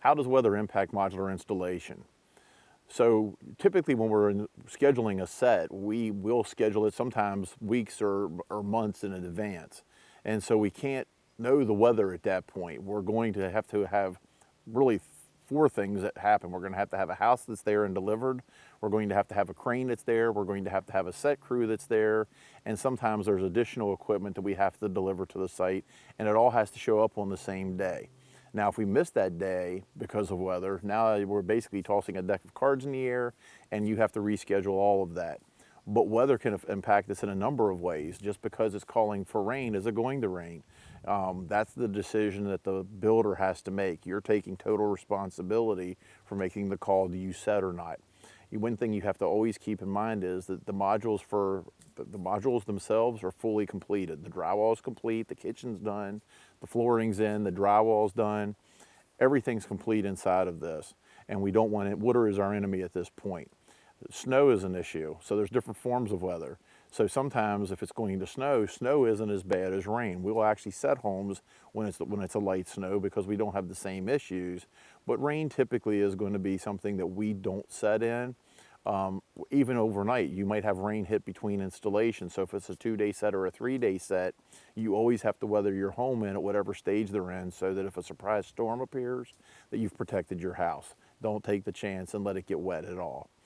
How does weather impact modular installation? So typically when we're scheduling a set, we will schedule it sometimes weeks or months in advance. And so we can't know the weather at that point. We're going to have really four things that happen. We're going to have a house that's there and delivered. We're going to have a crane that's there. We're going to have a set crew that's there. And sometimes there's additional equipment that we have to deliver to the site, and it all has to show up on the same day. Now, if we miss that day because of weather, now we're basically tossing a deck of cards in the air, and you have to reschedule all of that. But weather can impact this in a number of ways. Just because it's calling for rain, is it going to rain? That's the decision that the builder has to make. You're taking total responsibility for making the call, do you set or not? One thing you have to always keep in mind is that the modules themselves are fully completed. The drywall is complete, the kitchen's done, the flooring's in, the drywall's done. Everything's complete inside of this, and we don't want it. Water is our enemy at this point. Snow is an issue, so there's different forms of weather. So sometimes if it's going to snow, snow isn't as bad as rain. We will actually set homes when it's a light snow because we don't have the same issues. But rain typically is going to be something that we don't set in. Even overnight, you might have rain hit between installations. So if it's a 2-day set or a 3-day set, you always have to weather your home in at whatever stage they're in, so that if a surprise storm appears, that you've protected your house. Don't take the chance and let it get wet at all.